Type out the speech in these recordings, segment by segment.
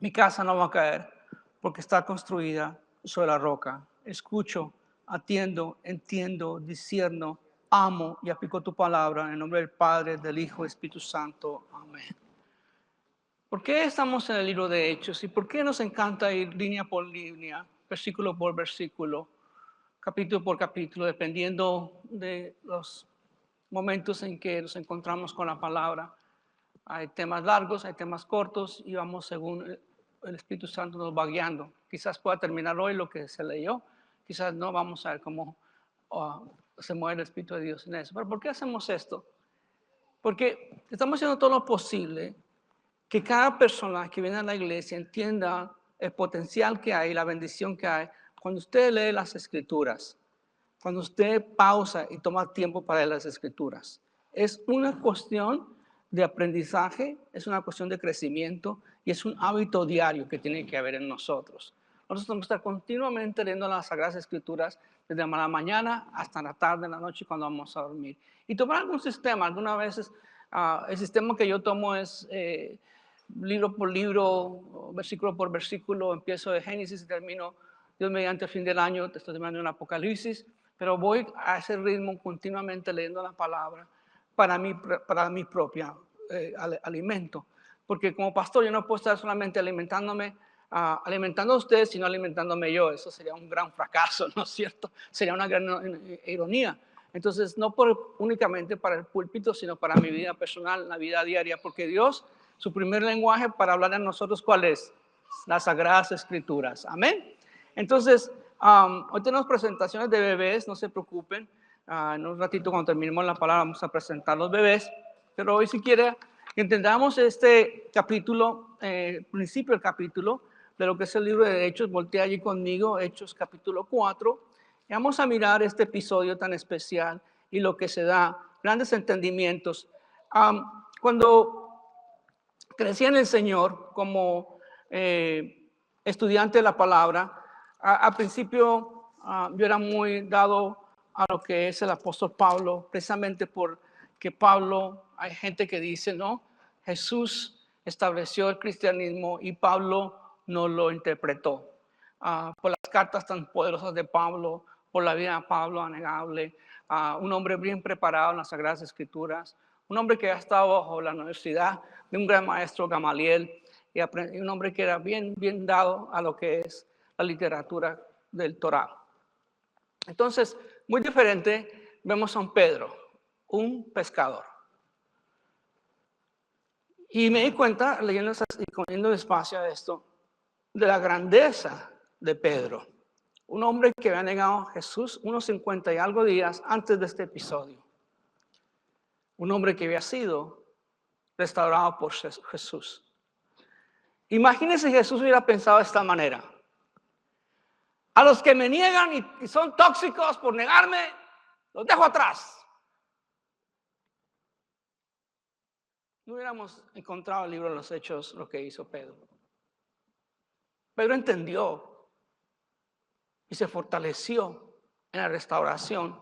Mi casa no va a caer porque está construida sobre la roca. Escucho, atiendo, entiendo, discierno, amo y aplico tu palabra en el nombre del Padre, del Hijo y Espíritu Santo. Amén. ¿Por qué estamos en el libro de Hechos y por qué nos encanta ir línea por línea, versículo por versículo, capítulo por capítulo, dependiendo de los momentos en que nos encontramos con la palabra? Hay temas largos, hay temas cortos y vamos según el Espíritu Santo nos va guiando. Quizás pueda terminar hoy lo que se leyó, quizás no, vamos a ver cómo se mueve el Espíritu de Dios en eso. Pero ¿por qué hacemos esto? Porque estamos haciendo todo lo posible que cada persona que viene a la iglesia entienda el potencial que hay, la bendición que hay cuando usted lee las Escrituras, cuando usted pausa y toma tiempo para leer las Escrituras. Es una cuestión de aprendizaje, es una cuestión de crecimiento y es un hábito diario que tiene que haber en nosotros. Nosotros tenemos que estar continuamente leyendo las Sagradas Escrituras desde la mañana hasta la tarde, en la noche, cuando vamos a dormir. Y tomar algún sistema, algunas veces el sistema que yo tomo es libro por libro, versículo por versículo, empiezo de Génesis y termino, Dios mediante el fin del año, te estoy terminando en Apocalipsis, pero voy a ese ritmo continuamente leyendo la palabra para mi propia alimento. Porque como pastor yo no puedo estar solamente alimentando a ustedes, sino alimentándome yo. Eso sería un gran fracaso, ¿no es cierto? Sería una gran ironía. Entonces, no únicamente para el púlpito, sino para mi vida personal, la vida diaria, porque Dios, su primer lenguaje para hablar a nosotros, ¿cuál es? Las Sagradas Escrituras. Amén. Entonces, hoy tenemos presentaciones de bebés, no se preocupen. En un ratito, cuando terminemos la palabra, vamos a presentar los bebés. Pero hoy, si quiere, entendamos este capítulo, principio del capítulo, de lo que es el libro de Hechos. Voltea allí conmigo, Hechos capítulo 4. Y vamos a mirar este episodio tan especial y lo que se da, grandes entendimientos. Cuando crecí en el Señor como estudiante de la palabra, al principio yo era muy dado a lo que es el apóstol Pablo, precisamente porque Pablo, hay gente que dice, no, Jesús estableció el cristianismo y Pablo no lo interpretó. Por las cartas tan poderosas de Pablo, por la vida de Pablo anegable, un hombre bien preparado en las Sagradas Escrituras, un hombre que ha estado bajo la universidad de un gran maestro Gamaliel y un hombre que era bien dado a lo que es la literatura del Torá. Entonces, muy diferente, vemos a un Pedro, un pescador. Y me di cuenta, leyendo despacio a esto, de la grandeza de Pedro. Un hombre que había negado a Jesús unos 50 y algo días antes de este episodio. Un hombre que había sido restaurado por Jesús. Imagínense si Jesús hubiera pensado de esta manera. A los que me niegan y son tóxicos por negarme, los dejo atrás. No hubiéramos encontrado el libro de los Hechos, lo que hizo Pedro. Pedro entendió y se fortaleció en la restauración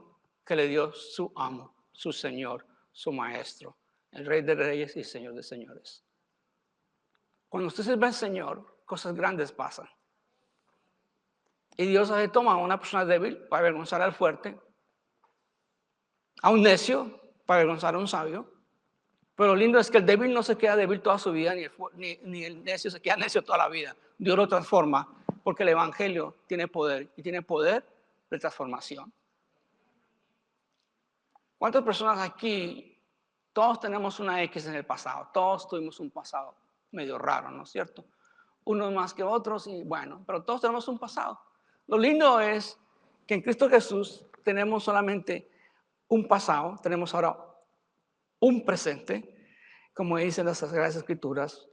que le dio su amo, su Señor, su Maestro, el Rey de Reyes y Señor de Señores. Cuando usted sirve al Señor, cosas grandes pasan. Y Dios toma a una persona débil para avergonzar al fuerte, a un necio para avergonzar a un sabio. Pero lo lindo es que el débil no se queda débil toda su vida, ni el necio se queda necio toda la vida. Dios lo transforma porque el Evangelio tiene poder y tiene poder de transformación. ¿Cuántas personas aquí, todos tenemos una X en el pasado, todos tuvimos un pasado medio raro, ¿no es cierto? Unos más que otros y bueno, pero todos tenemos un pasado. Lo lindo es que en Cristo Jesús tenemos solamente un pasado, tenemos ahora un presente, como dicen las Sagradas Escrituras,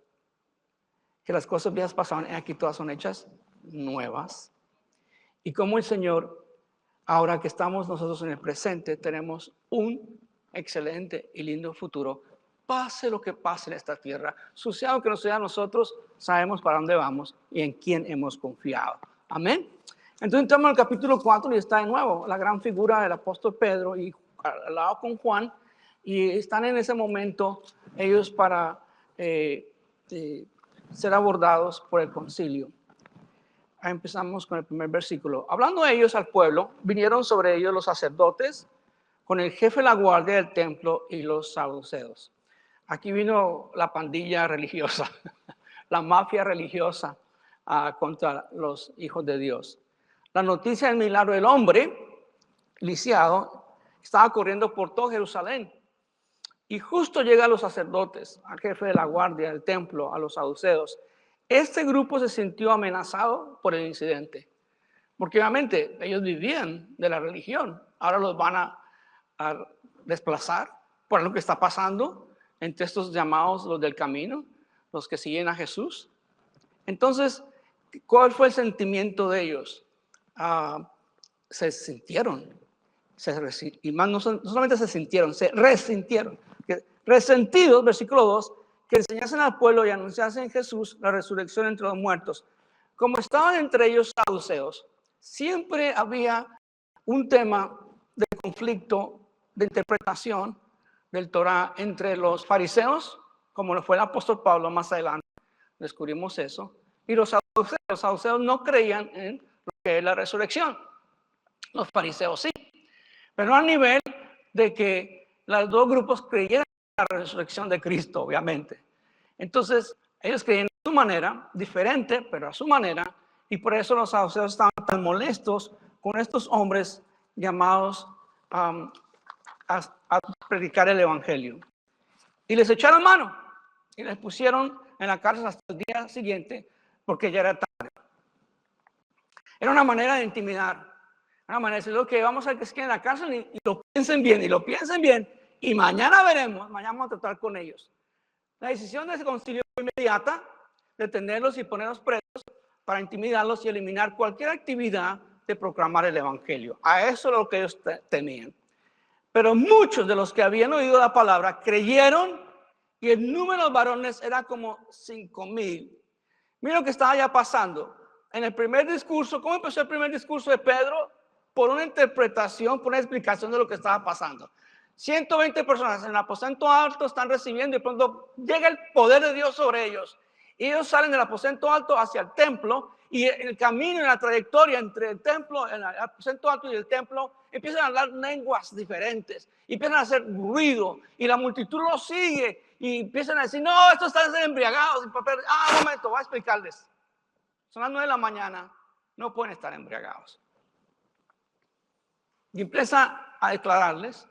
que las cosas viejas pasaron y aquí todas son hechas nuevas. Y como el Señor, ahora que estamos nosotros en el presente, tenemos un excelente y lindo futuro. Pase lo que pase en esta tierra, suceda lo que nos suceda a nosotros, sabemos para dónde vamos y en quién hemos confiado. Amén. Entonces entramos al capítulo 4 y está de nuevo la gran figura del apóstol Pedro y al lado con Juan. Y están en ese momento ellos para ser abordados por el concilio. Ahí empezamos con el primer versículo. Hablando ellos al pueblo, vinieron sobre ellos los sacerdotes con el jefe de la guardia del templo y los saduceos. Aquí vino la pandilla religiosa, la mafia religiosa contra los hijos de Dios. La noticia del milagro del hombre lisiado estaba corriendo por todo Jerusalén. Y justo llega a los sacerdotes, al jefe de la guardia del templo, a los saduceos. Este grupo se sintió amenazado por el incidente, porque obviamente ellos vivían de la religión. Ahora los van a desplazar por lo que está pasando entre estos llamados los del camino, los que siguen a Jesús. Entonces, ¿cuál fue el sentimiento de ellos? Se sintieron, y más no solamente se sintieron, se resintieron. Resentidos, versículo 2, que enseñasen al pueblo y anunciasen Jesús la resurrección entre los muertos. Como estaban entre ellos saduceos, siempre había un tema de conflicto, de interpretación del Torah entre los fariseos, como lo fue el apóstol Pablo más adelante, descubrimos eso, y los saduceos. Los saduceos no creían en lo que es la resurrección, los fariseos sí, pero no al nivel de que los dos grupos creyeran en la resurrección de Cristo, obviamente. Entonces, ellos creían a su manera, diferente, pero a su manera, y por eso los saduceos estaban tan molestos con estos hombres llamados a predicar el evangelio. Y les echaron mano y les pusieron en la cárcel hasta el día siguiente porque ya era tarde. Era una manera de intimidar, una manera de decir, ok, vamos a que se queden en la cárcel y lo piensen bien, y mañana veremos, mañana vamos a tratar con ellos. La decisión de ese concilio fue inmediata, detenerlos y ponerlos presos para intimidarlos y eliminar cualquier actividad de proclamar el evangelio. A eso es lo que ellos temían. Pero muchos de los que habían oído la palabra creyeron y el número de varones era como 5,000. Mira lo que estaba ya pasando. En el primer discurso, ¿cómo empezó el primer discurso de Pedro? Por una interpretación, por una explicación de lo que estaba pasando. 120 personas en el aposento alto están recibiendo y pronto llega el poder de Dios sobre ellos. Y ellos salen del aposento alto hacia el templo y en el camino, en la trayectoria entre el templo, el aposento alto y el templo, empiezan a hablar lenguas diferentes y empiezan a hacer ruido y la multitud los sigue y empiezan a decir, no, estos están embriagados. Un momento, voy a explicarles. Son las 9 de la mañana, no pueden estar embriagados. Y empieza a declararles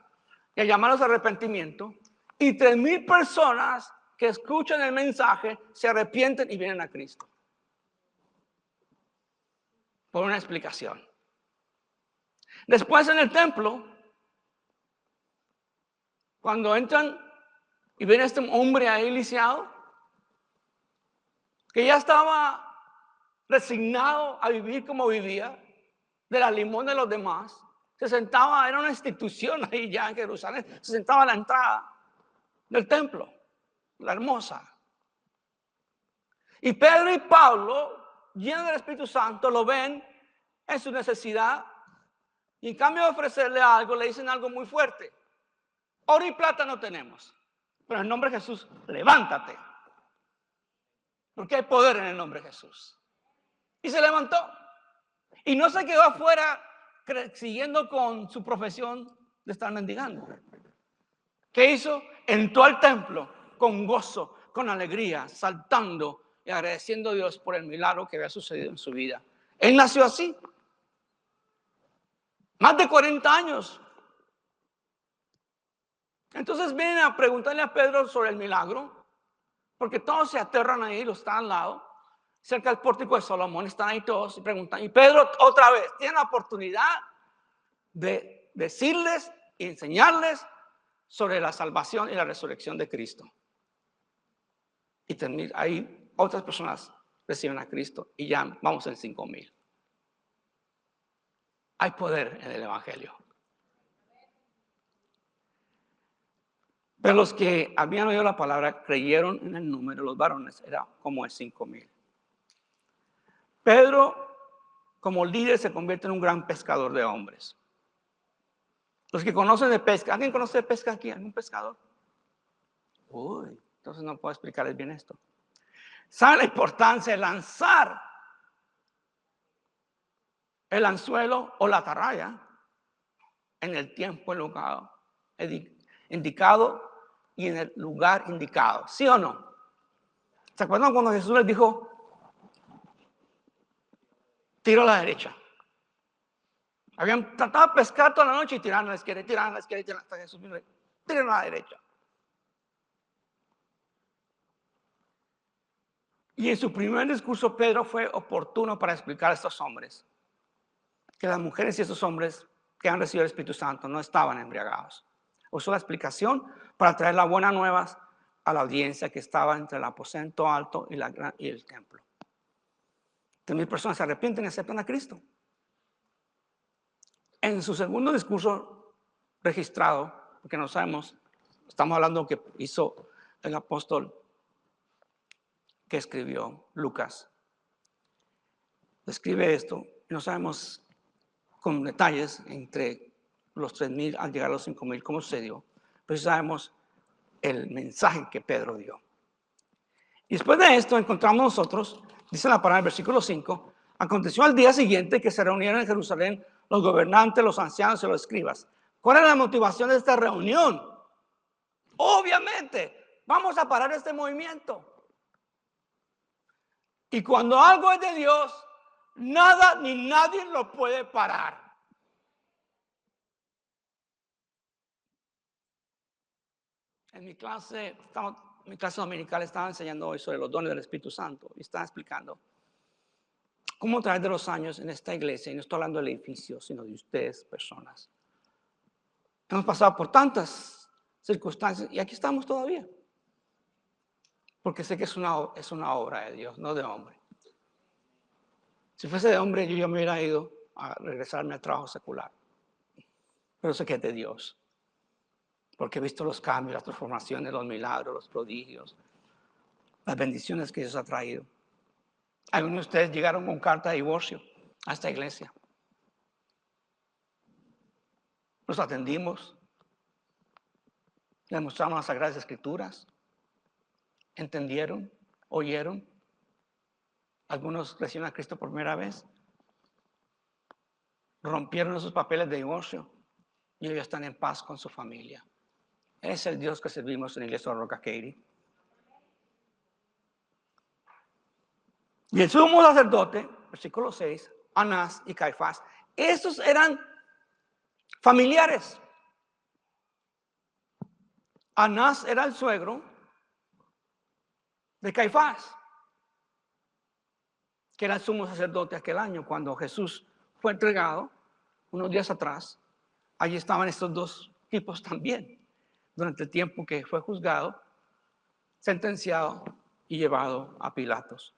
y a llamarlos a arrepentimiento. Y 3,000 personas que escuchan el mensaje se arrepienten y vienen a Cristo. Por una explicación. Después en el templo, cuando entran y ven a este hombre ahí lisiado, que ya estaba resignado a vivir como vivía, de la limón de los demás, se sentaba, era una institución ahí ya en Jerusalén, se sentaba a la entrada del templo, la hermosa. Y Pedro y Pablo, llenos del Espíritu Santo, lo ven en su necesidad y en cambio de ofrecerle algo, le dicen algo muy fuerte. Oro y plata no tenemos, pero en el nombre de Jesús, levántate. Porque hay poder en el nombre de Jesús. Y se levantó. Y no se quedó afuera siguiendo con su profesión de estar mendigando. ¿Qué hizo? Entró al templo con gozo, con alegría, saltando y agradeciendo a Dios por el milagro que había sucedido en su vida. Él nació así. Más de 40 años. Entonces vienen a preguntarle a Pedro sobre el milagro, porque todos se aterran ahí, los están al lado, cerca del pórtico de Salomón, están ahí todos y preguntan. Y Pedro otra vez tiene la oportunidad de decirles y enseñarles sobre la salvación y la resurrección de Cristo. Y ahí otras personas reciben a Cristo y ya vamos en 5,000. Hay poder en el evangelio. Pero los que habían oído la palabra creyeron en el número, los varones, era como de 5,000. Pedro, como líder, se convierte en un gran pescador de hombres. Los que conocen de pesca, ¿alguien conoce de pesca aquí? ¿Algún pescador? Uy, entonces no puedo explicarles bien esto. ¿Sabe la importancia de lanzar el anzuelo o la atarraya en el tiempo indicado y en el lugar indicado? ¿Sí o no? ¿Se acuerdan cuando Jesús les dijo, tiro a la derecha? Habían tratado de pescar toda la noche y tiraron a la izquierda, tiraron a la izquierda, tiraron hasta Jesús vino, tiraron a la derecha. Y en su primer discurso, Pedro fue oportuno para explicar a estos hombres que las mujeres y estos hombres que han recibido el Espíritu Santo no estaban embriagados. Usó la explicación para traer las buenas nuevas a la audiencia que estaba entre el aposento alto y el templo. 3,000 personas se arrepienten y aceptan a Cristo. En su segundo discurso registrado, porque no sabemos, estamos hablando que hizo el apóstol que escribió Lucas. Describe esto, y no sabemos con detalles entre los 3,000 al llegar a los 5,000 cómo sucedió, pero sabemos el mensaje que Pedro dio. Y después de esto encontramos nosotros, dice la palabra en el versículo 5, aconteció al día siguiente que se reunieron en Jerusalén los gobernantes, los ancianos y los escribas. ¿Cuál era la motivación de esta reunión? Obviamente, vamos a parar este movimiento. Y cuando algo es de Dios, nada ni nadie lo puede parar. En mi clase dominical estaba enseñando hoy sobre los dones del Espíritu Santo y estaba explicando cómo a través de los años en esta iglesia, y no estoy hablando del edificio, sino de ustedes, personas, hemos pasado por tantas circunstancias y aquí estamos todavía. Porque sé que es una obra de Dios, no de hombre. Si fuese de hombre, yo ya me hubiera ido a regresarme al trabajo secular. Pero sé que es de Dios. Porque he visto los cambios, las transformaciones, los milagros, los prodigios, las bendiciones que Dios ha traído. Algunos de ustedes llegaron con carta de divorcio a esta iglesia. Los atendimos. Les mostramos las Sagradas Escrituras. ¿Entendieron? ¿Oyeron? Algunos recibieron a Cristo por primera vez. Rompieron esos papeles de divorcio y ellos están en paz con su familia. Es el Dios que servimos en la iglesia de Roca Katy. Y el sumo sacerdote, versículo 6, Anás y Caifás, estos eran familiares. Anás era el suegro de Caifás, que era el sumo sacerdote aquel año cuando Jesús fue entregado, unos días atrás. Allí estaban estos dos tipos también, durante el tiempo que fue juzgado, sentenciado y llevado a Pilatos.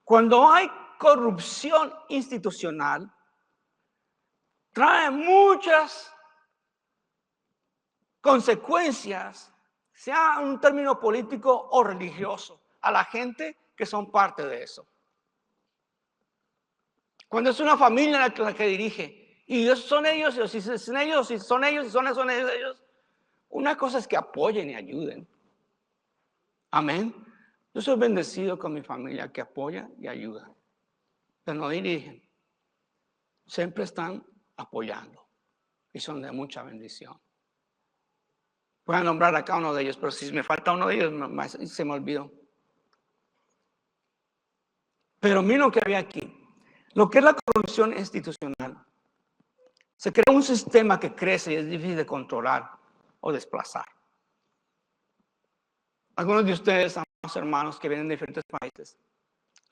Cuando hay corrupción institucional, trae muchas consecuencias, sea un término político o religioso, a la gente que son parte de eso. Cuando es una familia la que dirige, y son ellos, y si son ellos, y son ellos, una cosa es que apoyen y ayuden. Amén. Yo soy bendecido con mi familia que apoya y ayuda, pero no dirigen. Siempre están apoyando y son de mucha bendición. Voy a nombrar acá uno de ellos, pero si me falta uno de ellos, se me olvidó. Pero miren lo que había aquí. Lo que es la corrupción institucional. Se crea un sistema que crece y es difícil de controlar o desplazar. Algunos de ustedes, hermanos que vienen de diferentes países,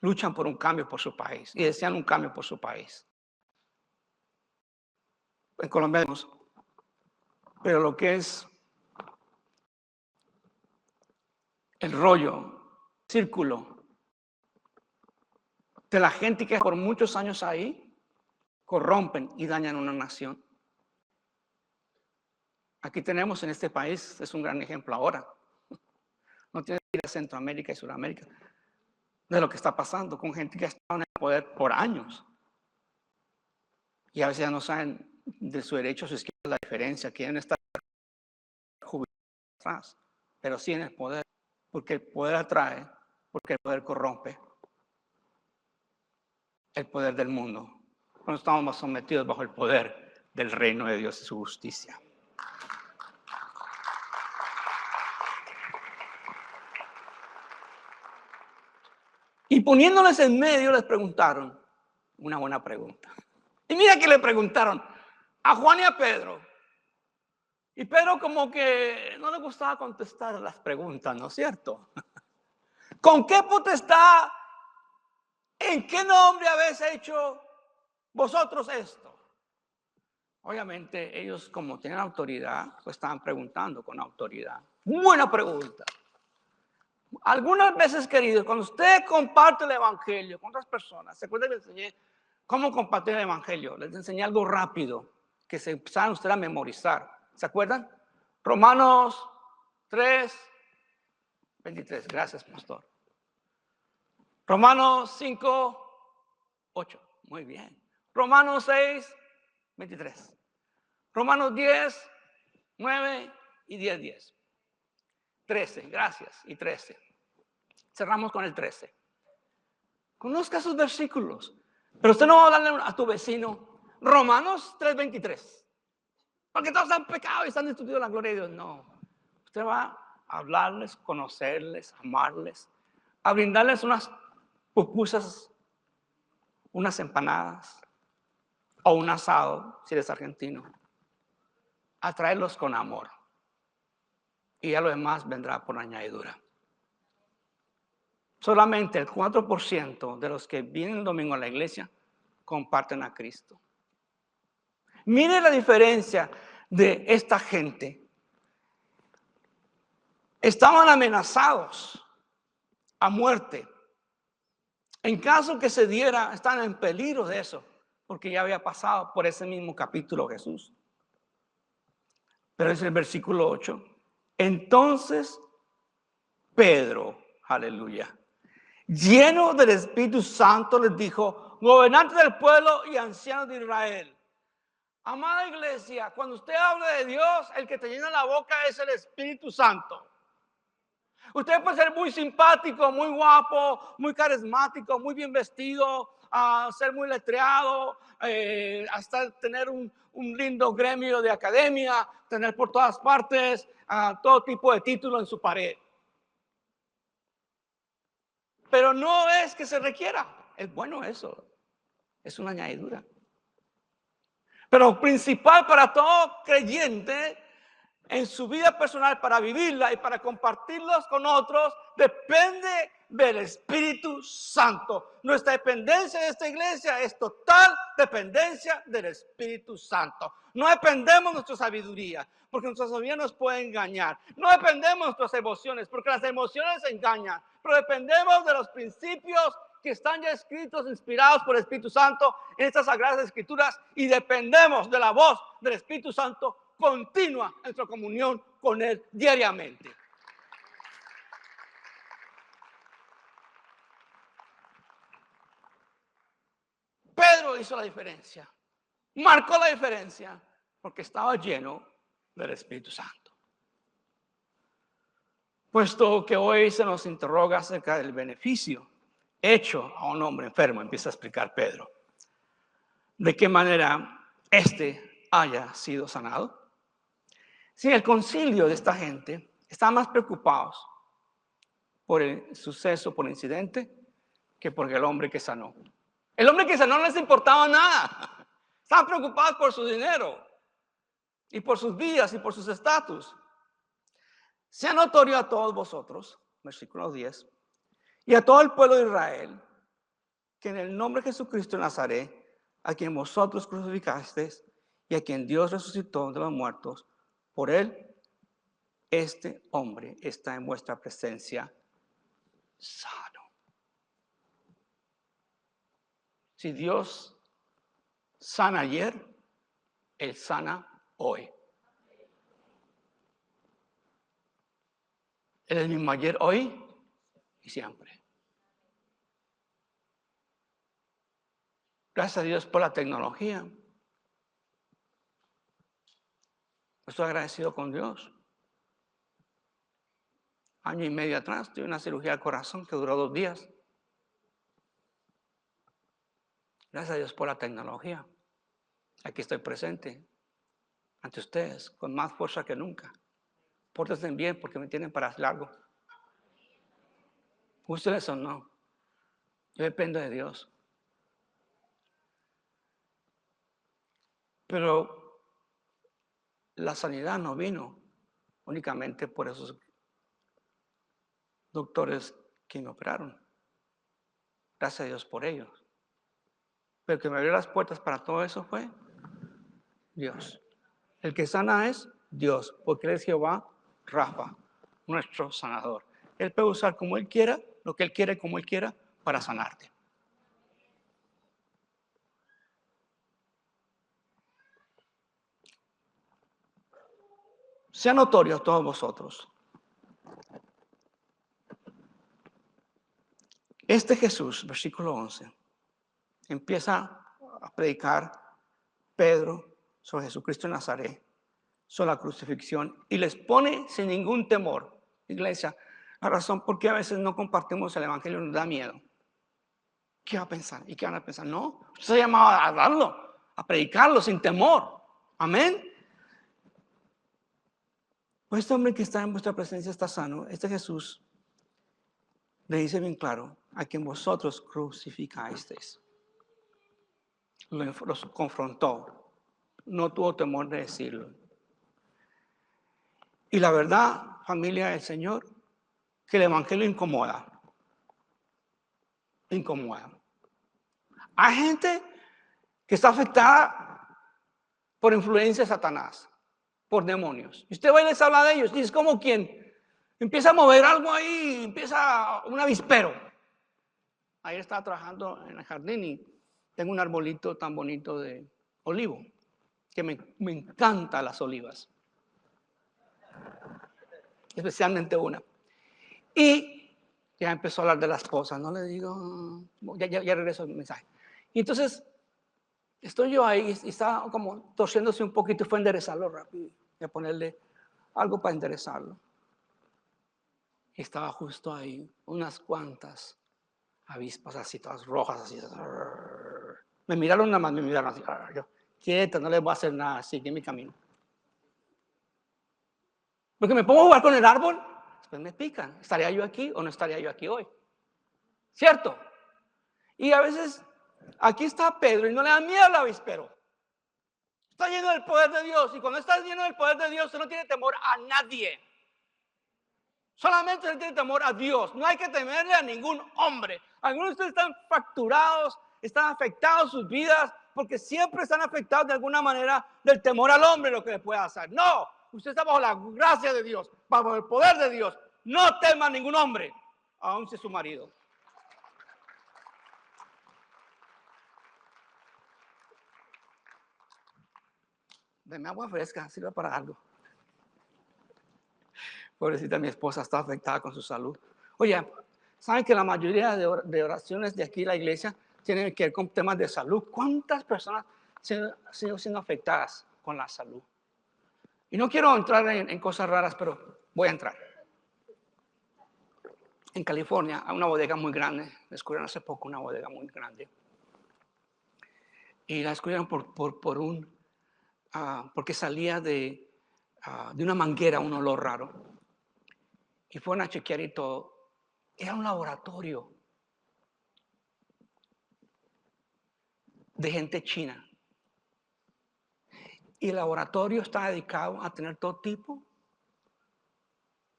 luchan por un cambio por su país y desean un cambio por su país. En Colombia, pero lo que es el rollo, círculo de la gente que por muchos años ahí corrompen y dañan una nación. Aquí tenemos en este país, es un gran ejemplo ahora. No tiene que ir a Centroamérica y Sudamérica de lo que está pasando con gente que ha estado en el poder por años. Y a veces ya no saben de su derecho a su izquierda la diferencia, quieren estar jubilados atrás, pero sí en el poder. porque el poder atrae, porque el poder corrompe. El poder del mundo. Cuando estamos más sometidos bajo el poder del reino de Dios y su justicia. Y poniéndoles en medio les preguntaron una buena pregunta. Y mira que le preguntaron a Juan y a Pedro. Y Pedro como que no le gustaba contestar las preguntas, ¿no es cierto? ¿Con qué potestad, en qué nombre habéis hecho vosotros esto? Obviamente ellos, como tienen autoridad, pues estaban preguntando con autoridad. Buena pregunta. Algunas veces, queridos, cuando usted comparte el evangelio con otras personas, ¿se acuerdan que les enseñé cómo compartir el evangelio? Les enseñé algo rápido que se empezaron ustedes a memorizar. ¿Se acuerdan? Romanos 3, 23. Gracias, pastor. Romanos 5, 8. Muy bien. Romanos 6, 23. Romanos 10, 9 y 10, 10. 13, gracias, y 13. Cerramos con el 13. Conozca esos versículos. Pero usted no va a hablarle a tu vecino Romanos 3, 23. Porque todos han pecado y están destituidos de la gloria de Dios. No. Usted va a hablarles, conocerles, amarles, a brindarles unas pupusas, unas empanadas o un asado, si eres argentino. A traerlos con amor. Y ya lo demás vendrá por añadidura. Solamente el 4% de los que vienen el domingo a la iglesia comparten a Cristo. Mire la diferencia de esta gente. Estaban amenazados a muerte. En caso que se diera, están en peligro de eso, porque ya había pasado por ese mismo capítulo Jesús. Pero es el versículo 8. Entonces Pedro, aleluya, lleno del Espíritu Santo, les dijo: gobernantes del pueblo y ancianos de Israel. Amada iglesia, cuando usted habla de Dios, el que te llena la boca es el Espíritu Santo. Usted puede ser muy simpático, muy guapo, muy carismático, muy bien vestido, ser muy letreado, hasta tener un lindo gremio de academia, tener por todas partes todo tipo de títulos en su pared. Pero no es que se requiera. Es bueno eso. Es una añadidura. Pero principal para todo creyente en su vida personal, para vivirla y para compartirlos con otros, depende del Espíritu Santo. Nuestra dependencia de esta iglesia es total dependencia del Espíritu Santo. No dependemos de nuestra sabiduría, porque nuestra sabiduría nos puede engañar. No dependemos de nuestras emociones, porque las emociones engañan. Pero dependemos de los principios que están ya escritos, inspirados por el Espíritu Santo en estas sagradas escrituras, y dependemos de la voz del Espíritu Santo continua en nuestra comunión con Él diariamente. Pedro hizo la diferencia, marcó la diferencia, porque estaba lleno del Espíritu Santo. Puesto que hoy se nos interroga acerca del beneficio hecho a un hombre enfermo, empieza a explicar Pedro, de qué manera éste haya sido sanado. Si el concilio de esta gente está más preocupados por el suceso, por el incidente, que por el hombre que sanó. El hombre que sanó no les importaba nada. Estaban preocupados por su dinero y por sus vidas y por sus estatus. Sea notorio a todos vosotros, versículo 10, y a todo el pueblo de Israel, que en el nombre de Jesucristo de Nazaret, a quien vosotros crucificasteis y a quien Dios resucitó de los muertos, por él, este hombre está en vuestra presencia sano. Si Dios sana ayer, Él sana hoy. Él es el mismo ayer, hoy y siempre. Gracias a Dios por la tecnología. Estoy agradecido con Dios. año y medio atrás tuve una cirugía al corazón que duró 2 días. Gracias a Dios por la tecnología. Aquí estoy presente ante ustedes con más fuerza que nunca. Pórtense bien porque me tienen para largo. Ustedes o no. Yo dependo de Dios. Pero la sanidad no vino únicamente por esos doctores que me operaron. Gracias a Dios por ellos. Pero el que me abrió las puertas para todo eso fue Dios. El que sana es Dios, porque Él es Jehová Rafa, nuestro sanador. Él puede usar como Él quiera, lo que Él quiere, como Él quiera, para sanarte. Sea notorio a todos vosotros. Este Jesús, versículo 11, empieza a predicar Pedro sobre Jesucristo de Nazaret, sobre la crucifixión, y les pone sin ningún temor. Iglesia, la razón por qué a veces no compartimos el evangelio nos da miedo. ¿Qué va a pensar? ¿Y qué van a pensar? No, usted se ha llamado a darlo, a predicarlo sin temor. Amén. Pues este hombre que está en vuestra presencia está sano. Este Jesús le dice bien claro, a quien vosotros crucificasteis. Los confrontó. No tuvo temor de decirlo. Y la verdad, familia del Señor, que el evangelio incomoda. Incomoda. Hay gente que está afectada por influencia de Satanás, por demonios. Y usted va y les habla de ellos y es como quien empieza a mover algo ahí, empieza un avispero. Ayer estaba trabajando en el jardín y tengo un arbolito tan bonito de olivo, que me encantan las olivas, especialmente una. Y ya empezó a hablar de las cosas, no le digo, ya regreso al mensaje. Y entonces estoy yo ahí y estaba como torciéndose un poquito y fue a enderezarlo rápido y a ponerle algo para enderezarlo. Y estaba justo ahí unas cuantas avispas así, todas rojas, así. Me miraron nada más, me miraron así. Yo, quieta, no les voy a hacer nada, sigue mi camino. Porque me pongo a jugar con el árbol, después me pican. ¿Estaría yo aquí o no estaría yo aquí hoy? ¿Cierto? Y a veces, aquí está Pedro y no le da miedo al avispero. Está lleno del poder de Dios. Y cuando estás lleno del poder de Dios, usted no tiene temor a nadie. Solamente usted tiene temor a Dios. No hay que temerle a ningún hombre. Algunos de ustedes están fracturados, están afectados sus vidas, porque siempre están afectados de alguna manera del temor al hombre, lo que le pueda hacer. No, usted está bajo la gracia de Dios, bajo el poder de Dios. No tema a ningún hombre, aun si es su marido. Deme agua fresca, sirva para algo. Pobrecita, mi esposa está afectada con su salud. Oye, ¿saben que la mayoría de oraciones de aquí en la iglesia tienen que ver con temas de salud? ¿Cuántas personas han sido siendo afectadas con la salud? Y no quiero entrar en cosas raras, pero voy a entrar. En California hay una bodega muy grande. Descubrieron hace poco una bodega muy grande. Y la descubrieron porque salía de una manguera un olor raro. Y fueron a chequear y todo. Era un laboratorio de gente china. Y el laboratorio está dedicado a tener todo tipo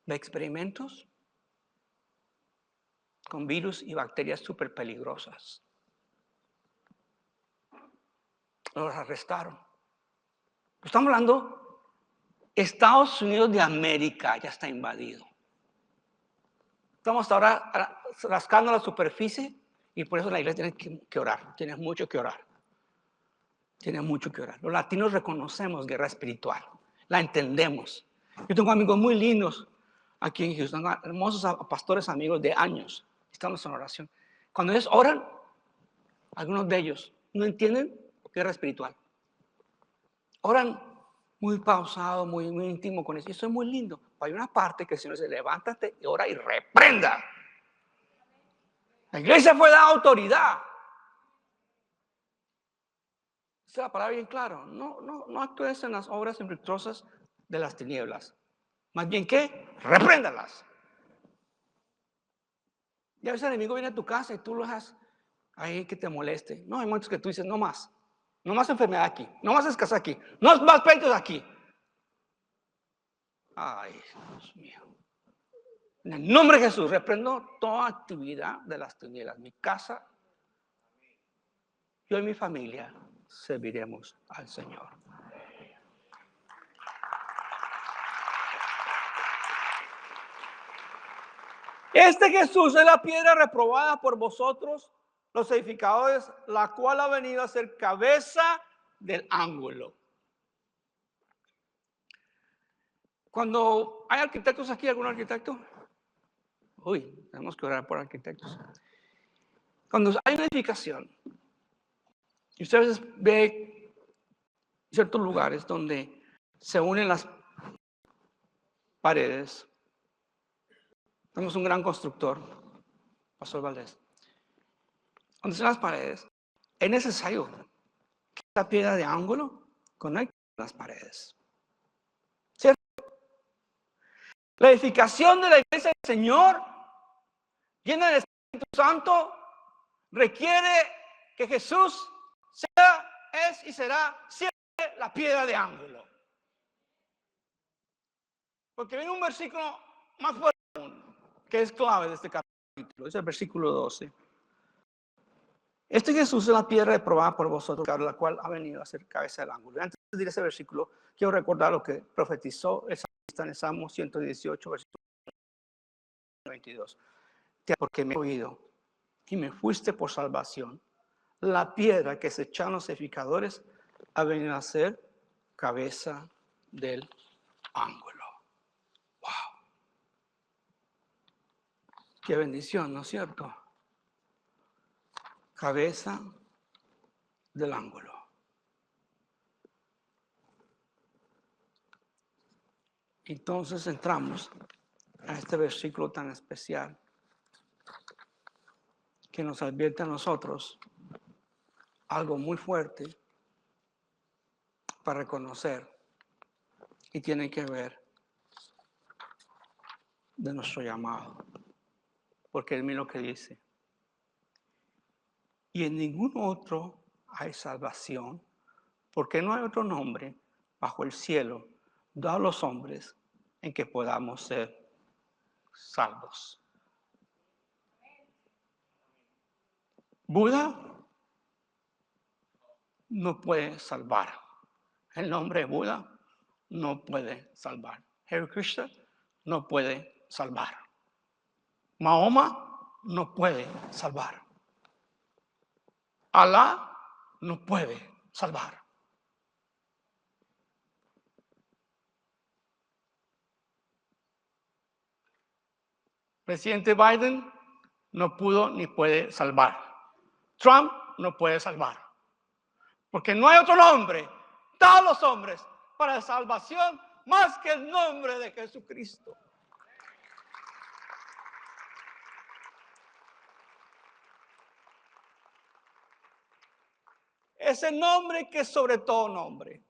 de experimentos con virus y bacterias súper peligrosas. Los arrestaron. Estamos hablando, Estados Unidos de América ya está invadido. Estamos ahora rascando la superficie y por eso la iglesia tiene que orar. Tiene mucho que orar. Tiene mucho que orar. Los latinos reconocemos guerra espiritual. La entendemos. Yo tengo amigos muy lindos aquí en Houston, hermosos pastores amigos de años. Estamos en oración. Cuando ellos oran, algunos de ellos no entienden guerra espiritual. Oran muy pausado, muy íntimo con eso. Y eso es muy lindo hay una parte que el Señor dice, levántate y ora y reprenda. La iglesia fue dada autoridad. Esa es la palabra bien claro. No actúes en las obras infructuosas de las tinieblas. Más bien que repréndalas. Y a veces el enemigo viene a tu casa y tú lo dejas ahí que te moleste. No, hay momentos que tú dices, no más. No más enfermedad aquí. No más escasez aquí. No más pleitos aquí. Ay, Dios mío. En el nombre de Jesús, reprendo toda actividad de las tinieblas. Mi casa, yo y mi familia serviremos al Señor. Este Jesús es la piedra reprobada por vosotros, los edificadores, la cual ha venido a ser cabeza del ángulo. Cuando hay arquitectos aquí, ¿algún arquitecto? Uy, tenemos que orar por arquitectos. Cuando hay una edificación, y ustedes ven ciertos lugares donde se unen las paredes. Tenemos un gran constructor, Pastor Valdés. Donde son las paredes, es necesario que esa piedra de ángulo conecte las paredes. ¿Cierto? La edificación de la iglesia del Señor, llena del Espíritu Santo, requiere que Jesús sea, es y será siempre la piedra de ángulo. Porque viene un versículo más fuerte que es clave de este capítulo, es el versículo 12. Este Jesús es la piedra reprobada por vosotros, la cual ha venido a ser cabeza del ángulo. Antes de decir ese versículo, quiero recordar lo que profetizó el salmista en el Salmo 118, versículo 22. Porque me he oído y me fuiste por salvación. La piedra que se echaron los edificadores ha venido a ser cabeza del ángulo. ¡Wow! ¡Qué bendición!, ¿no es cierto? Cabeza del ángulo. Entonces entramos a este versículo tan especial que nos advierte a nosotros algo muy fuerte para reconocer y tiene que ver de nuestro llamado. Porque él mira lo que dice. Y en ningún otro hay salvación, porque no hay otro nombre bajo el cielo dado a los hombres en que podamos ser salvos. Buda no puede salvar. El nombre de Buda no puede salvar. Hare Krishna no puede salvar. Mahoma no puede salvar. Alá no puede salvar. Presidente Biden no pudo ni puede salvar. Trump no puede salvar. Porque no hay otro nombre, todos los hombres, para salvación más que el nombre de Jesucristo. Ese nombre que es sobre todo nombre.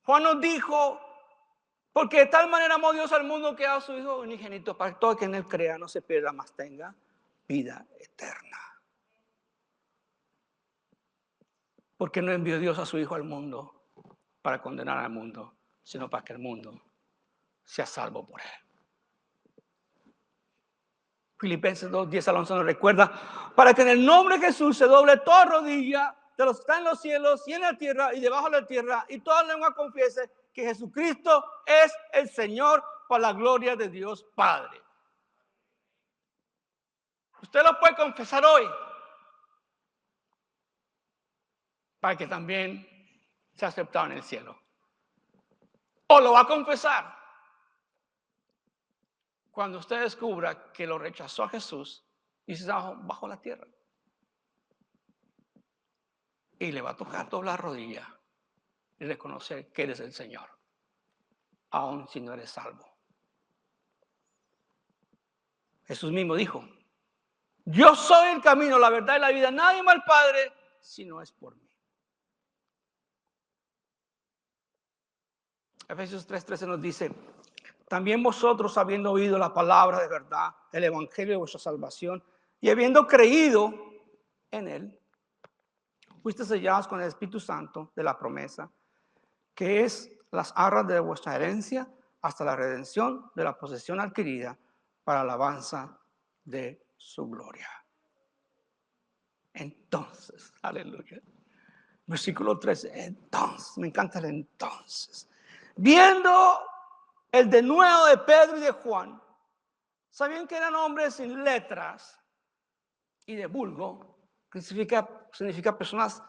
Juan nos dijo, porque de tal manera amó Dios al mundo que ha dado a su Hijo unigénito, para que todo el que en él crea no se pierda, más tenga vida eterna. Porque no envió Dios a su Hijo al mundo para condenar al mundo, sino para que el mundo sea salvo por él. Filipenses 2, 10 al 11 nos recuerda, para que en el nombre de Jesús se doble toda rodilla de los que están en los cielos y en la tierra y debajo de la tierra, y toda lengua confiese que Jesucristo es el Señor, para la gloria de Dios Padre. Usted lo puede confesar hoy, para que también sea aceptado en el cielo. O lo va a confesar cuando usted descubra que lo rechazó a Jesús y se está bajo la tierra. Y le va a tocar doblar rodilla y reconocer que eres el Señor. aun si no eres salvo. Jesús mismo dijo, yo soy el camino, la verdad y la vida. Nadie va al Padre si no es por mí. Efesios 3:13 nos dice, también vosotros, habiendo oído la palabra de verdad, el evangelio de vuestra salvación, y habiendo creído en él, fuiste sellados con el Espíritu Santo de la promesa, que es las arras de vuestra herencia hasta la redención de la posesión adquirida para alabanza de su gloria. Entonces, aleluya. Versículo 13, entonces, me encanta el entonces. Viendo el denuedo de Pedro y de Juan, sabían que eran hombres sin letras y de vulgo, que significa personas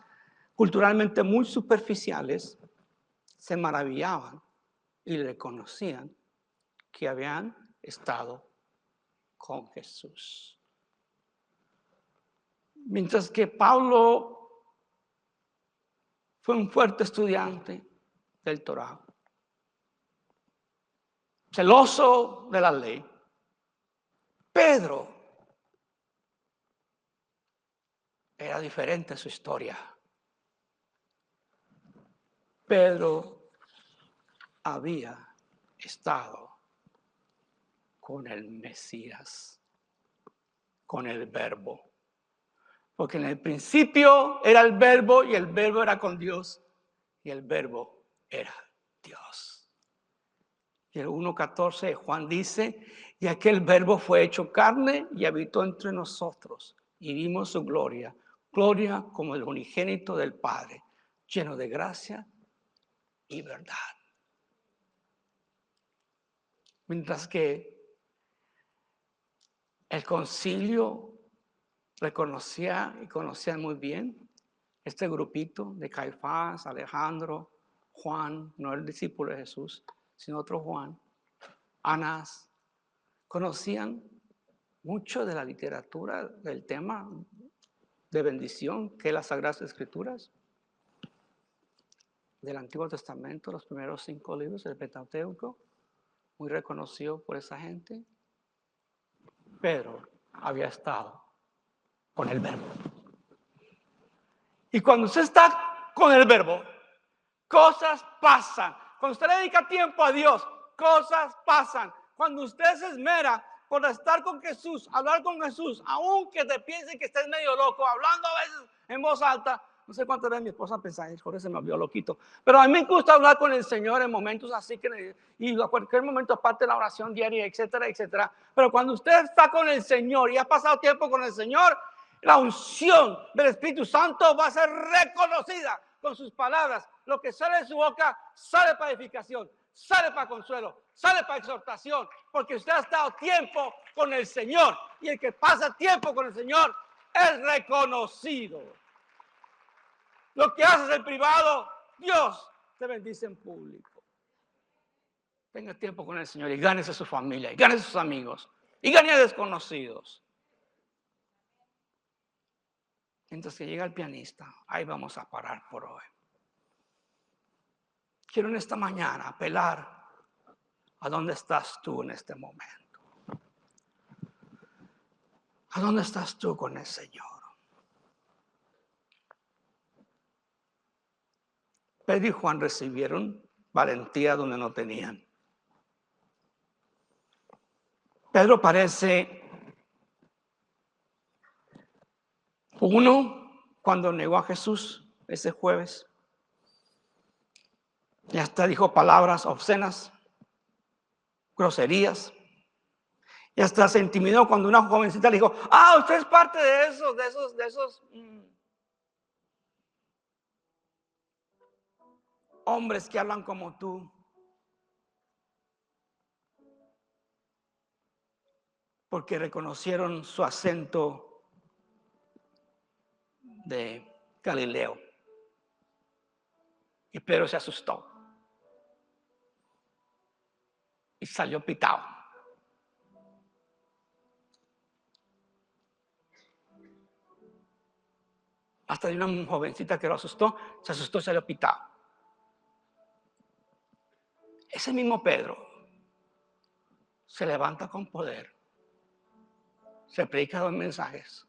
culturalmente muy superficiales, se maravillaban y reconocían que habían estado con Jesús. Mientras que Pablo fue un fuerte estudiante del Torá, celoso de la ley, Pedro era diferente su historia. Pedro había estado con el Mesías, con el Verbo. Porque en el principio era el Verbo y el Verbo era con Dios y el Verbo era Dios. Y el 1:14 Juan dice, y aquel Verbo fue hecho carne y habitó entre nosotros y vimos su gloria, gloria como el unigénito del Padre, lleno de gracia y verdad. Mientras que el concilio reconocía y conocía muy bien este grupito de Caifás, Alejandro, Juan, no el discípulo de Jesús, sino otro Juan, Anás, conocían mucho de la literatura, del tema de bendición que es las Sagradas Escrituras, del Antiguo Testamento, los primeros 5 libros del Pentateuco, muy reconocido por esa gente. Pedro había estado con el Verbo. Y cuando usted está con el Verbo, cosas pasan. Cuando usted le dedica tiempo a Dios, cosas pasan. Cuando usted se esmera por estar con Jesús, hablar con Jesús, aunque te piensen que estés medio loco, hablando a veces en voz alta. No sé cuántas veces mi esposa pensaba, Jorge se me volvió loquito. Pero a mí me gusta hablar con el Señor en momentos así, y a cualquier momento, aparte de la oración diaria, etcétera, etcétera. Pero cuando usted está con el Señor y ha pasado tiempo con el Señor, la unción del Espíritu Santo va a ser reconocida con sus palabras. Lo que sale de su boca sale para edificación, sale para consuelo, sale para exhortación, porque usted ha estado tiempo con el Señor. Y el que pasa tiempo con el Señor es reconocido. Lo que haces en privado, Dios te bendice en público. Tenga tiempo con el Señor y gánese a su familia, y gánese a sus amigos, y gane a desconocidos. Mientras que llega el pianista, ahí vamos a parar por hoy. Quiero en esta mañana apelar a dónde estás tú en este momento. ¿A dónde estás tú con el Señor? Pedro y Juan recibieron valentía donde no tenían. Pedro parece uno cuando negó a Jesús ese jueves. Y hasta dijo palabras obscenas, groserías. Y hasta se intimidó cuando una jovencita le dijo, usted es parte de esos hombres que hablan como tú. Porque reconocieron su acento de Galileo. Y Pedro se asustó. Y salió pitado. Hasta de una jovencita que lo asustó, se asustó y salió pitado. Ese mismo Pedro se levanta con poder, se predica los mensajes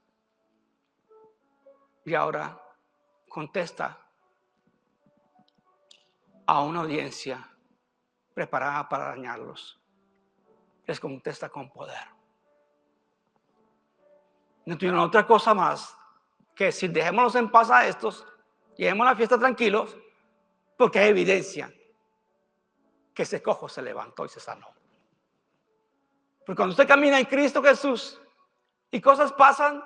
y ahora contesta a una audiencia preparada para dañarlos. Les contesta con poder. No tuvieron otra cosa más que decir, dejémonos en paz a estos, llevemos la fiesta tranquilos, porque hay evidencia que ese cojo se levantó y se sanó. Porque cuando usted camina en Cristo Jesús y cosas pasan,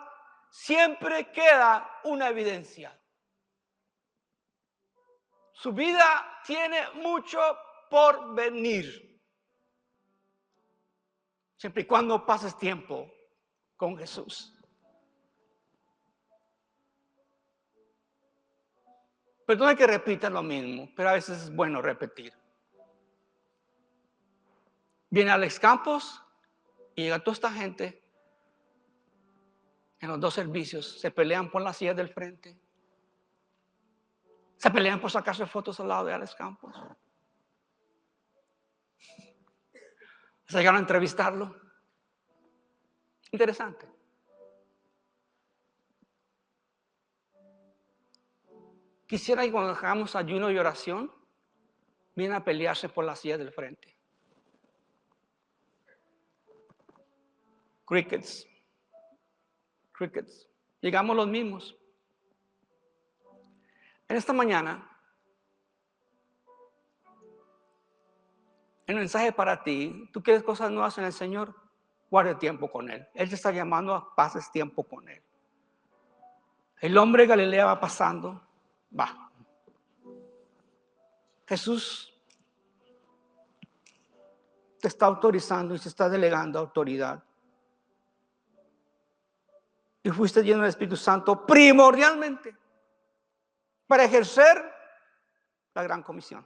siempre queda una evidencia. Su vida tiene mucho por venir. Siempre y cuando pases tiempo con Jesús. Perdone que repita lo mismo, pero a veces es bueno repetir. Viene Alex Campos y llega toda esta gente en los dos servicios. Se pelean por las sillas del frente. Se pelean por sacarse fotos al lado de Alex Campos. Se llegaron a entrevistarlo. Interesante. Quisiera que cuando hagamos ayuno y oración, vienen a pelearse por las sillas del frente. Crickets. Llegamos los mismos. En esta mañana, el mensaje para ti, tú quieres cosas nuevas en el Señor, guarde tiempo con Él. Él te está llamando a pases tiempo con Él. El hombre de Galilea va pasando, va. Jesús te está autorizando y se está delegando autoridad. Y fuiste lleno del Espíritu Santo primordialmente para ejercer la gran comisión.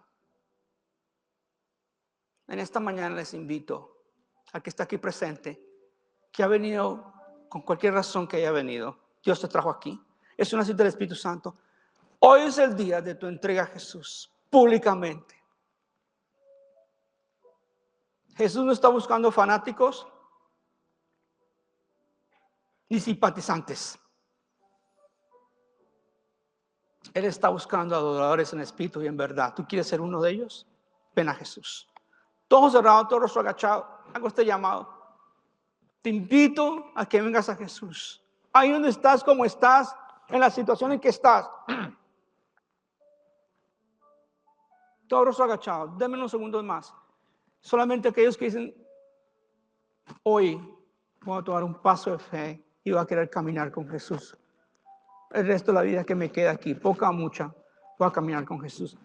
En esta mañana les invito al que está aquí presente, que ha venido con cualquier razón que haya venido. Dios te trajo aquí. Es una cita del Espíritu Santo. Hoy es el día de tu entrega a Jesús públicamente. Jesús no está buscando fanáticos ni simpatizantes. Él está buscando adoradores en espíritu y en verdad. ¿Tú quieres ser uno de ellos? Ven a Jesús. Todos cerrados, todos rostro agachado. Hago este llamado. Te invito a que vengas a Jesús. Ahí donde estás, como estás, en la situación en que estás. Todo rostro agachado. Deme unos segundos más. Solamente aquellos que dicen, hoy voy a tomar un paso de fe y voy a querer caminar con Jesús. El resto de la vida que me queda aquí, poca o mucha, voy a caminar con Jesús.